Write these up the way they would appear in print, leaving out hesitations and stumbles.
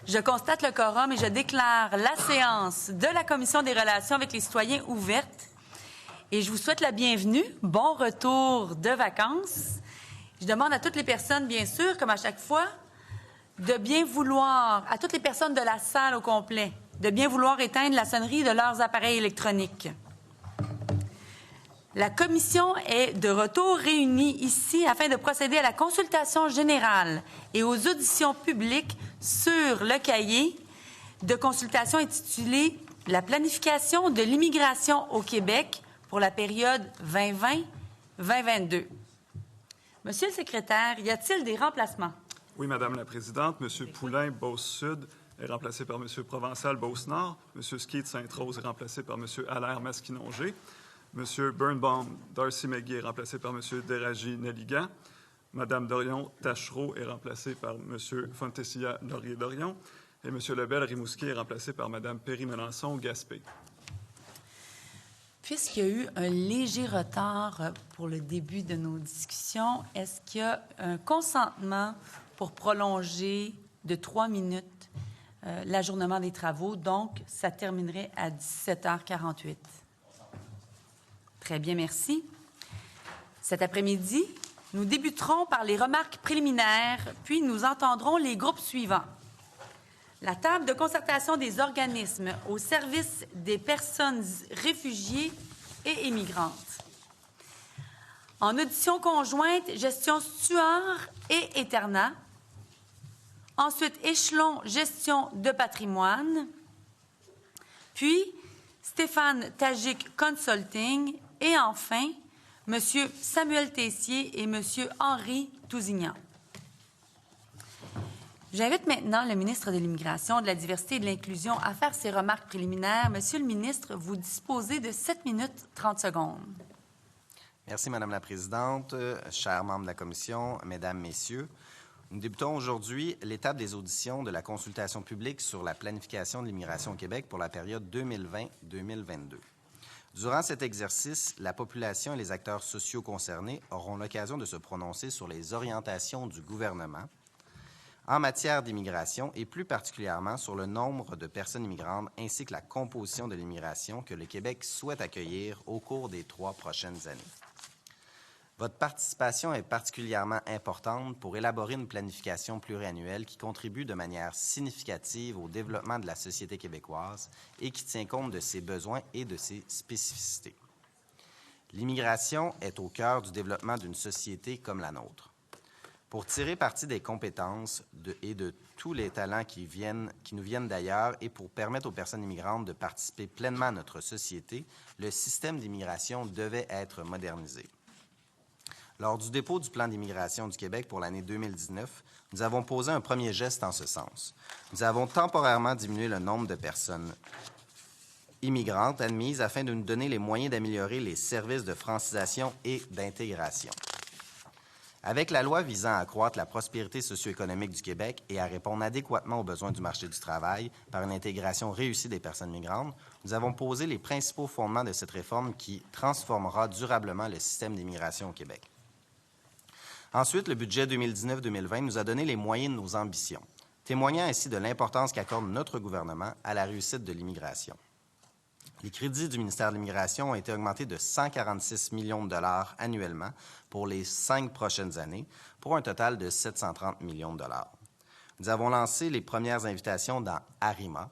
Je constate le quorum et je déclare la séance de la Commission des relations avec les citoyens ouverte. Et je vous souhaite la bienvenue. Bon retour de vacances. Je demande à toutes les personnes, bien sûr, comme à chaque fois, de bien vouloir, à toutes les personnes de la salle au complet, de bien vouloir éteindre la sonnerie de leurs appareils électroniques. La commission est de retour réunie ici afin de procéder à la consultation générale et aux auditions publiques sur le cahier de consultation intitulé « La planification de l'immigration au Québec pour la période 2020-2022 ». Monsieur le secrétaire, y a-t-il des remplacements? Oui, Madame la Présidente. Monsieur Poulain, Beauce-Sud, est remplacé par Monsieur Provençal, Beauce-Nord. Monsieur Ski de Sainte-Rose est remplacé par Monsieur Allaire, Masquinongé. Monsieur Birnbaum, Darcy McGee est remplacé par Monsieur Déragi, Nelligan. Madame Dorion, Tachereau est remplacée par Monsieur Fontesilla, Laurier-Dorion. Et Monsieur Lebel, Rimouski est remplacé par Madame Perry-Melançon, Gaspé. Puisqu'il y a eu un léger retard pour le début de nos discussions, est-ce qu'il y a un consentement pour prolonger de 3 minutes l'ajournement des travaux? Donc, ça terminerait à 17h48. Très bien, merci. Cet après-midi, nous débuterons par les remarques préliminaires, puis nous entendrons les groupes suivants. La table de concertation des organismes au service des personnes réfugiées et immigrantes. En audition conjointe, gestion Stuart et Eterna. Ensuite, échelon gestion de patrimoine. Puis, Stéphane Tajik Consulting. Et enfin, M. Samuel Tessier et M. Henri Tousignan. J'invite maintenant le ministre de l'Immigration, de la Diversité et de l'Inclusion à faire ses remarques préliminaires. Monsieur le ministre, vous disposez de 7 minutes 30 secondes. Merci, Madame la Présidente, chers membres de la Commission, Mesdames, Messieurs. Nous débutons aujourd'hui l'étape des auditions de la consultation publique sur la planification de l'immigration au Québec pour la période 2020-2022. Durant cet exercice, la population et les acteurs sociaux concernés auront l'occasion de se prononcer sur les orientations du gouvernement en matière d'immigration et plus particulièrement sur le nombre de personnes immigrantes ainsi que la composition de l'immigration que le Québec souhaite accueillir au cours des 3 prochaines années. Votre participation est particulièrement importante pour élaborer une planification pluriannuelle qui contribue de manière significative au développement de la société québécoise et qui tient compte de ses besoins et de ses spécificités. L'immigration est au cœur du développement d'une société comme la nôtre. Pour tirer parti des compétences et de tous les talents qui nous viennent d'ailleurs et pour permettre aux personnes immigrantes de participer pleinement à notre société, le système d'immigration devait être modernisé. Lors du dépôt du plan d'immigration du Québec pour l'année 2019, nous avons posé un premier geste en ce sens. Nous avons temporairement diminué le nombre de personnes immigrantes admises afin de nous donner les moyens d'améliorer les services de francisation et d'intégration. Avec la loi visant à accroître la prospérité socio-économique du Québec et à répondre adéquatement aux besoins du marché du travail par une intégration réussie des personnes migrantes, nous avons posé les principaux fondements de cette réforme qui transformera durablement le système d'immigration au Québec. Ensuite, le budget 2019-2020 nous a donné les moyens de nos ambitions, témoignant ainsi de l'importance qu'accorde notre gouvernement à la réussite de l'immigration. Les crédits du ministère de l'Immigration ont été augmentés de 146 millions de dollars annuellement pour les 5 prochaines années, pour un total de 730 millions de dollars. Nous avons lancé les premières invitations dans ARIMA,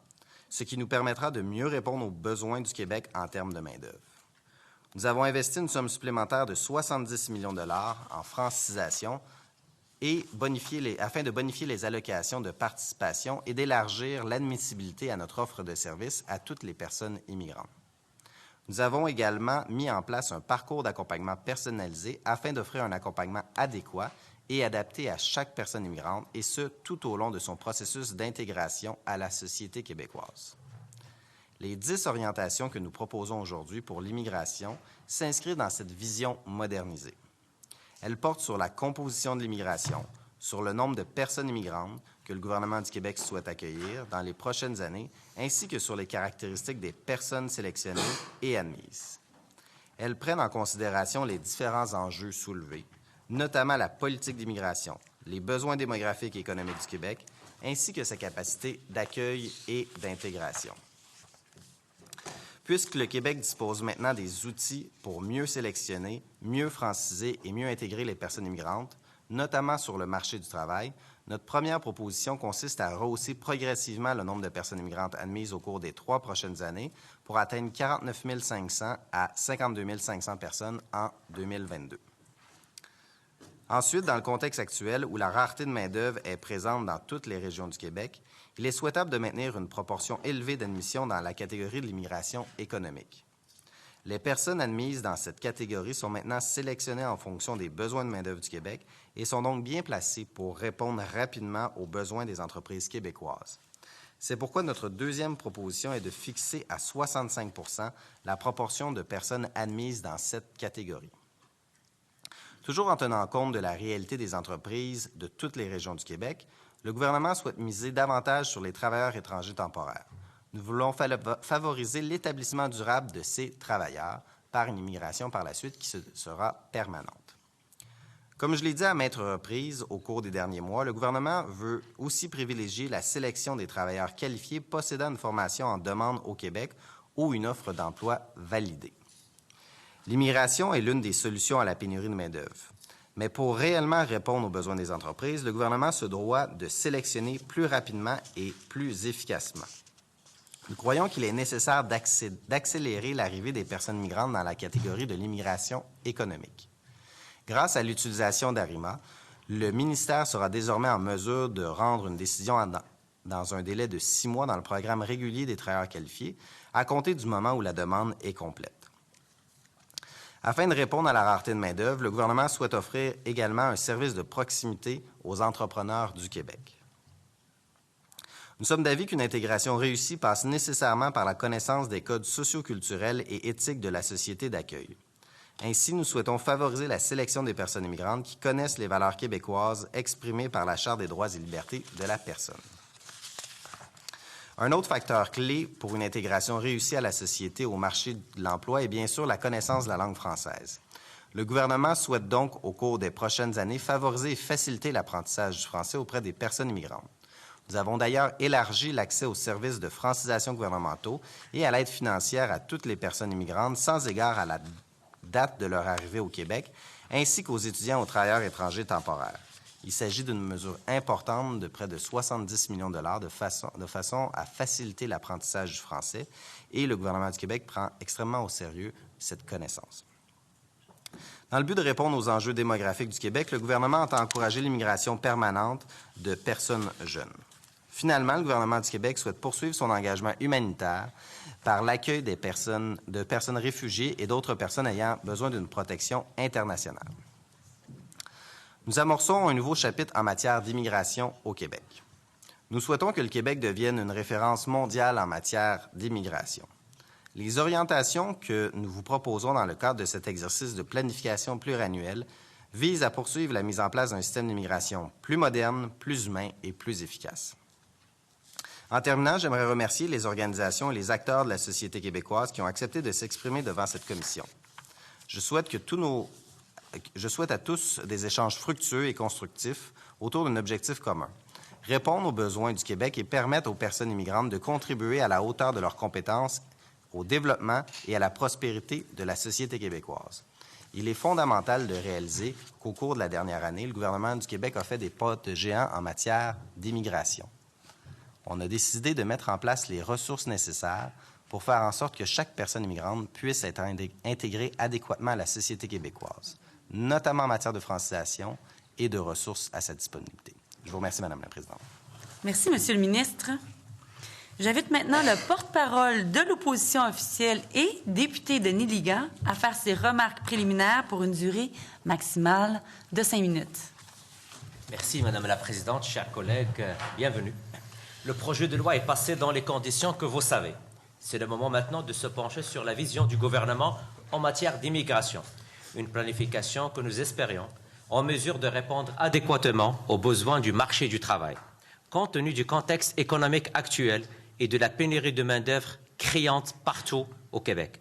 ce qui nous permettra de mieux répondre aux besoins du Québec en termes de main-d'œuvre. Nous avons investi une somme supplémentaire de 70 millions de dollars en francisation et afin de bonifier les allocations de participation et d'élargir l'admissibilité à notre offre de services à toutes les personnes immigrantes. Nous avons également mis en place un parcours d'accompagnement personnalisé afin d'offrir un accompagnement adéquat et adapté à chaque personne immigrante, et ce, tout au long de son processus d'intégration à la société québécoise. Les 10 orientations que nous proposons aujourd'hui pour l'immigration s'inscrivent dans cette vision modernisée. Elles portent sur la composition de l'immigration, sur le nombre de personnes immigrantes que le gouvernement du Québec souhaite accueillir dans les prochaines années, ainsi que sur les caractéristiques des personnes sélectionnées et admises. Elles prennent en considération les différents enjeux soulevés, notamment la politique d'immigration, les besoins démographiques et économiques du Québec, ainsi que sa capacité d'accueil et d'intégration. Puisque le Québec dispose maintenant des outils pour mieux sélectionner, mieux franciser et mieux intégrer les personnes immigrantes, notamment sur le marché du travail, notre première proposition consiste à rehausser progressivement le nombre de personnes immigrantes admises au cours des 3 prochaines années pour atteindre 49 500 à 52 500 personnes en 2022. Ensuite, dans le contexte actuel où la rareté de main-d'œuvre est présente dans toutes les régions du Québec, il est souhaitable de maintenir une proportion élevée d'admissions dans la catégorie de l'immigration économique. Les personnes admises dans cette catégorie sont maintenant sélectionnées en fonction des besoins de main-d'œuvre du Québec et sont donc bien placées pour répondre rapidement aux besoins des entreprises québécoises. C'est pourquoi notre deuxième proposition est de fixer à 65 % la proportion de personnes admises dans cette catégorie. Toujours en tenant compte de la réalité des entreprises de toutes les régions du Québec, le gouvernement souhaite miser davantage sur les travailleurs étrangers temporaires. Nous voulons favoriser l'établissement durable de ces travailleurs par une immigration par la suite qui sera permanente. Comme je l'ai dit à maintes reprises au cours des derniers mois, le gouvernement veut aussi privilégier la sélection des travailleurs qualifiés possédant une formation en demande au Québec ou une offre d'emploi validée. L'immigration est l'une des solutions à la pénurie de main-d'œuvre. Mais pour réellement répondre aux besoins des entreprises, le gouvernement se doit de sélectionner plus rapidement et plus efficacement. Nous croyons qu'il est nécessaire d'accélérer l'arrivée des personnes migrantes dans la catégorie de l'immigration économique. Grâce à l'utilisation d'ARIMA, le ministère sera désormais en mesure de rendre une décision dans un délai de 6 mois dans le programme régulier des travailleurs qualifiés, à compter du moment où la demande est complète. Afin de répondre à la rareté de main-d'œuvre, le gouvernement souhaite offrir également un service de proximité aux entrepreneurs du Québec. Nous sommes d'avis qu'une intégration réussie passe nécessairement par la connaissance des codes socioculturels et éthiques de la société d'accueil. Ainsi, nous souhaitons favoriser la sélection des personnes immigrantes qui connaissent les valeurs québécoises exprimées par la Charte des droits et libertés de la personne. Un autre facteur clé pour une intégration réussie à la société au marché de l'emploi est bien sûr la connaissance de la langue française. Le gouvernement souhaite donc, au cours des prochaines années, favoriser et faciliter l'apprentissage du français auprès des personnes immigrantes. Nous avons d'ailleurs élargi l'accès aux services de francisation gouvernementaux et à l'aide financière à toutes les personnes immigrantes sans égard à la date de leur arrivée au Québec, ainsi qu'aux étudiants ou travailleurs étrangers temporaires. Il s'agit d'une mesure importante de près de 70 millions de dollars de façon à faciliter l'apprentissage du français et le gouvernement du Québec prend extrêmement au sérieux cette connaissance. Dans le but de répondre aux enjeux démographiques du Québec, le gouvernement entend encourager l'immigration permanente de personnes jeunes. Finalement, le gouvernement du Québec souhaite poursuivre son engagement humanitaire par l'accueil de personnes réfugiées et d'autres personnes ayant besoin d'une protection internationale. Nous amorçons un nouveau chapitre en matière d'immigration au Québec. Nous souhaitons que le Québec devienne une référence mondiale en matière d'immigration. Les orientations que nous vous proposons dans le cadre de cet exercice de planification pluriannuelle visent à poursuivre la mise en place d'un système d'immigration plus moderne, plus humain et plus efficace. En terminant, j'aimerais remercier les organisations et les acteurs de la société québécoise qui ont accepté de s'exprimer devant cette commission. Je souhaite à tous des échanges fructueux et constructifs autour d'un objectif commun. Répondre aux besoins du Québec et permettre aux personnes immigrantes de contribuer à la hauteur de leurs compétences au développement et à la prospérité de la société québécoise. Il est fondamental de réaliser qu'au cours de la dernière année, le gouvernement du Québec a fait des pas de géant en matière d'immigration. On a décidé de mettre en place les ressources nécessaires pour faire en sorte que chaque personne immigrante puisse être intégrée adéquatement à la société québécoise, notamment en matière de francisation et de ressources à sa disponibilité. Je vous remercie, Madame la Présidente. Merci, Monsieur le ministre. J'invite maintenant le porte-parole de l'opposition officielle et député Denis Ligan à faire ses remarques préliminaires pour une durée maximale de 5 minutes. Merci, Madame la Présidente. Chers collègues, bienvenue. Le projet de loi est passé dans les conditions que vous savez. C'est le moment maintenant de se pencher sur la vision du gouvernement en matière d'immigration. Une planification que nous espérions en mesure de répondre adéquatement aux besoins du marché du travail, compte tenu du contexte économique actuel et de la pénurie de main-d'œuvre criante partout au Québec.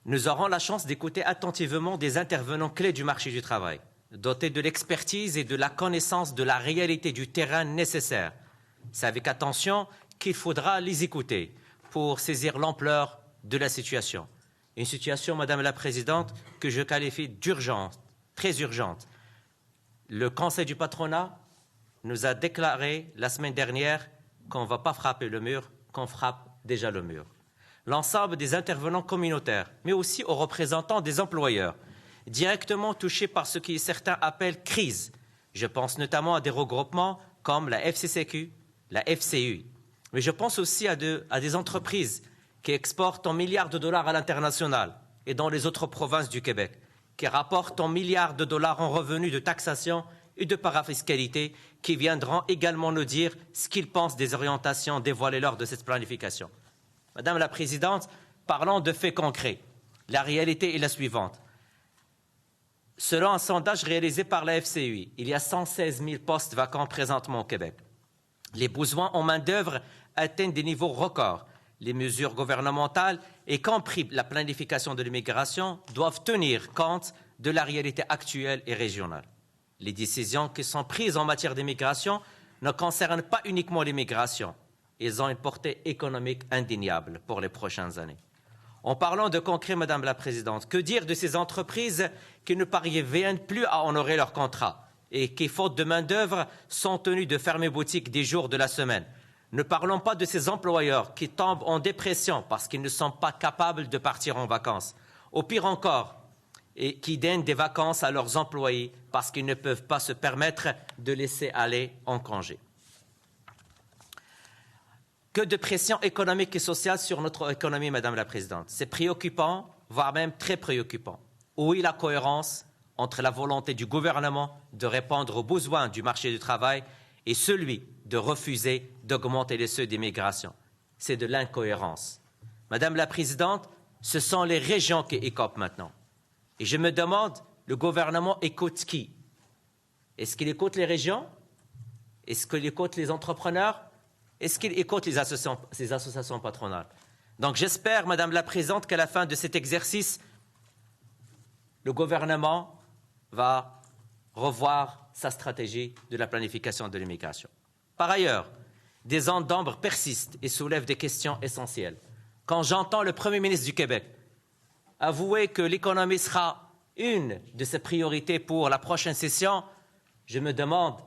nous aurons la chance d'écouter attentivement des intervenants clés du marché du travail, dotés de l'expertise et de la connaissance de la réalité du terrain nécessaire. C'est avec attention qu'il faudra les écouter pour saisir l'ampleur de la situation. Une situation, Madame la Présidente, que je qualifie d'urgente, très urgente. Le Conseil du patronat nous a déclaré la semaine dernière qu'on ne va pas frapper le mur, qu'on frappe déjà le mur. L'ensemble des intervenants communautaires, mais aussi aux représentants des employeurs, directement touchés par ce que certains appellent crise. Je pense notamment à des regroupements comme la FCCQ, la FCUI. Mais je pense aussi à des entreprises qui exportent en milliards de dollars à l'international et dans les autres provinces du Québec, qui rapportent en milliards de dollars en revenus de taxation et de parafiscalité, qui viendront également nous dire ce qu'ils pensent des orientations dévoilées lors de cette planification. Madame la Présidente, parlons de faits concrets. La réalité est la suivante. Selon un sondage réalisé par la FCUI, il y a 116 000 postes vacants présentement au Québec. Les besoins en main-d'œuvre atteignent des niveaux records. Les mesures gouvernementales, y compris la planification de l'immigration, doivent tenir compte de la réalité actuelle et régionale. Les décisions qui sont prises en matière d'immigration ne concernent pas uniquement l'immigration. Elles ont une portée économique indéniable pour les prochaines années. En parlant de concret, Madame la Présidente, que dire de ces entreprises qui ne parviennent plus à honorer leurs contrats et qui, faute de main-d'œuvre, sont tenues de fermer boutique des jours de la semaine? Ne parlons pas de ces employeurs qui tombent en dépression parce qu'ils ne sont pas capables de partir en vacances. Au pire encore, et qui donnent des vacances à leurs employés parce qu'ils ne peuvent pas se permettre de laisser aller en congé. Que de pression économique et sociale sur notre économie, Madame la Présidente. C'est préoccupant, voire même très préoccupant. Où est la cohérence entre la volonté du gouvernement de répondre aux besoins du marché du travail et celui de refuser d'augmenter les seuils d'immigration? C'est de l'incohérence. Madame la Présidente, ce sont les régions qui écopent maintenant. Et je me demande, le gouvernement écoute qui? Est-ce qu'il écoute les régions? Est-ce qu'il écoute les entrepreneurs? Est-ce qu'il écoute les associations patronales? Donc j'espère, Madame la Présidente, qu'à la fin de cet exercice, le gouvernement va revoir sa stratégie de la planification de l'immigration. Par ailleurs, des zones d'ombre persistent et soulèvent des questions essentielles. Quand j'entends le Premier ministre du Québec avouer que l'économie sera une de ses priorités pour la prochaine session, je me demande,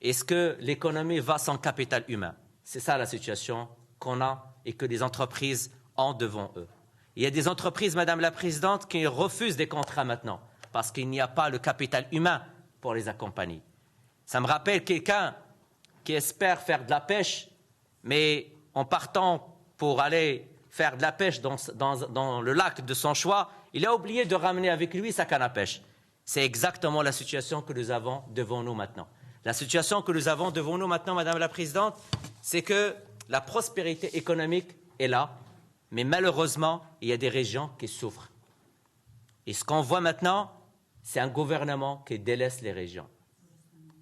est-ce que l'économie va sans capital humain? C'est ça la situation qu'on a et que les entreprises ont devant eux. Il y a des entreprises, Madame la Présidente, qui refusent des contrats maintenant parce qu'il n'y a pas le capital humain pour les accompagner. Ça me rappelle quelqu'un qui espère faire de la pêche, mais en partant pour aller faire de la pêche dans le lac de son choix, il a oublié de ramener avec lui sa canne à pêche. C'est exactement la situation que nous avons devant nous maintenant. La situation que nous avons devant nous maintenant, Madame la Présidente, c'est que la prospérité économique est là, mais malheureusement, il y a des régions qui souffrent. Et ce qu'on voit maintenant, c'est un gouvernement qui délaisse les régions.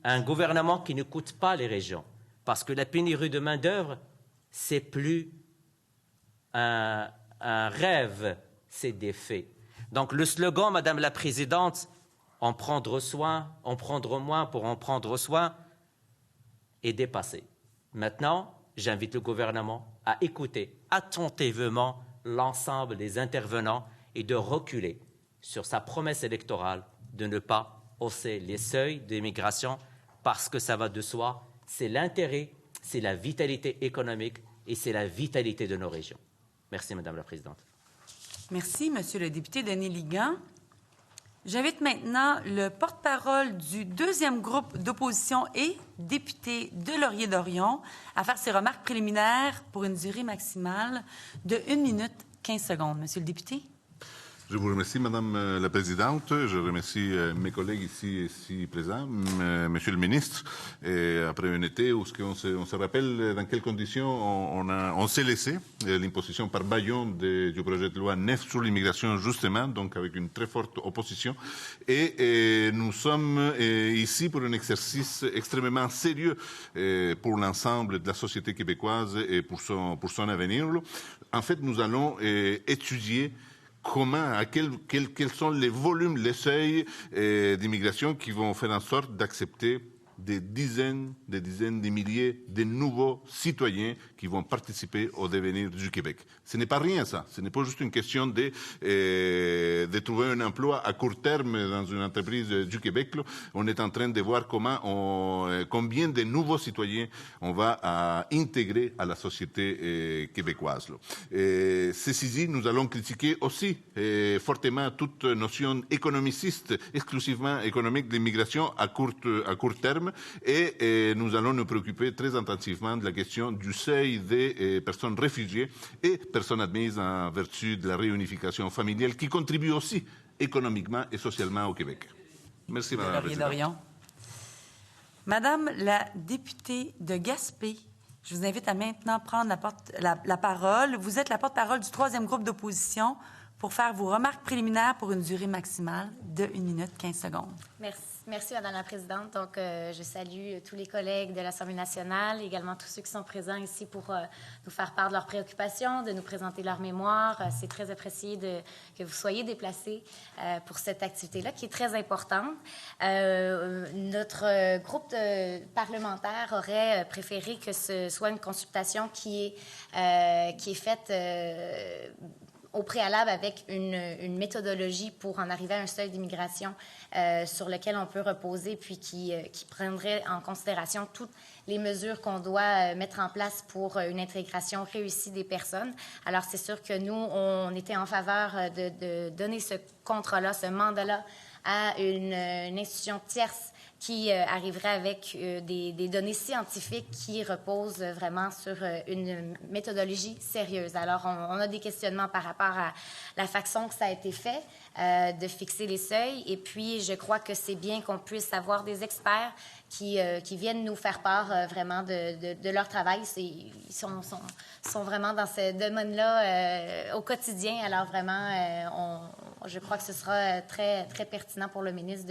Un gouvernement qui n'écoute pas les régions. Parce que la pénurie de main-d'œuvre, c'est plus un rêve, c'est des faits. Donc le slogan, Madame la Présidente, en prendre soin, en prendre moins pour en prendre soin, est dépassé. Maintenant, j'invite le gouvernement à écouter attentivement l'ensemble des intervenants et de reculer sur sa promesse électorale de ne pas hausser les seuils d'immigration parce que ça va de soi. C'est l'intérêt, c'est la vitalité économique et c'est la vitalité de nos régions. Merci, Madame la Présidente. Merci, Monsieur le député Denis Ligan. J'invite maintenant le porte-parole du deuxième groupe d'opposition et député de Laurier-Dorion à faire ses remarques préliminaires pour une durée maximale de 1 minute 15 secondes. Monsieur le député. Je vous remercie, Madame la Présidente. Je remercie mes collègues ici présents, Monsieur le Ministre. Et après un été où on se rappelle dans quelles conditions on s'est laissé l'imposition par bâillon du projet de loi 9 sur l'immigration, justement, donc avec une très forte opposition. Et nous sommes ici pour un exercice extrêmement sérieux pour l'ensemble de la société québécoise et pour son avenir. En fait, nous allons étudier quels sont les volumes, les seuils d'immigration qui vont faire en sorte d'accepter des dizaines de milliers de nouveaux citoyens qui vont participer au devenir du Québec. Ce n'est pas rien, ça. Ce n'est pas juste une question de trouver un emploi à court terme dans une entreprise du Québec. On est en train de voir combien de nouveaux citoyens on va intégrer à la société québécoise. Ceci dit, nous allons critiquer aussi fortement toute notion économiciste, exclusivement économique d'immigration à court terme. Et nous allons nous préoccuper très intensivement de la question du seuil des personnes réfugiées et personnes admises en vertu de la réunification familiale qui contribue aussi économiquement et socialement au Québec. Merci, Madame la Présidente. Madame la députée de Gaspé, je vous invite à maintenant prendre la parole. Vous êtes la porte-parole du 3e groupe d'opposition pour faire vos remarques préliminaires pour une durée maximale de 1 minute 15 secondes. Merci, Madame la Présidente. Donc, je salue tous les collègues de l'Assemblée nationale, également tous ceux qui sont présents ici pour nous faire part de leurs préoccupations, de nous présenter leur mémoire. C'est très apprécié que vous soyez déplacés pour cette activité-là, qui est très importante. Notre groupe parlementaire aurait préféré que ce soit une consultation qui est faite au préalable avec une méthodologie pour en arriver à un seuil d'immigration sur lequel on peut reposer, puis qui prendrait en considération toutes les mesures qu'on doit mettre en place pour une intégration réussie des personnes. Alors, c'est sûr que nous, on était en faveur de donner ce contrat-là, ce mandat-là à une institution tierce qui arriverait avec des données scientifiques qui reposent vraiment sur une méthodologie sérieuse. Alors, on a des questionnements par rapport à la façon que ça a été fait, de fixer les seuils. Et puis, je crois que c'est bien qu'on puisse avoir des experts qui viennent nous faire part vraiment de leur travail. Ils sont vraiment dans ce domaine-là au quotidien. Alors, vraiment, je crois que ce sera très, très pertinent pour le ministre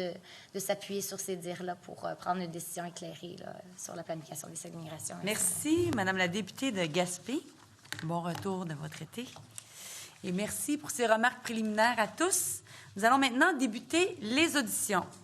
de s'appuyer sur ces dires-là pour prendre une décision éclairée là, sur la planification des seuils d'immigration. Merci, Madame la députée de Gaspé. Bon retour de votre été. Et merci pour ces remarques préliminaires à tous. Nous allons maintenant débuter les auditions.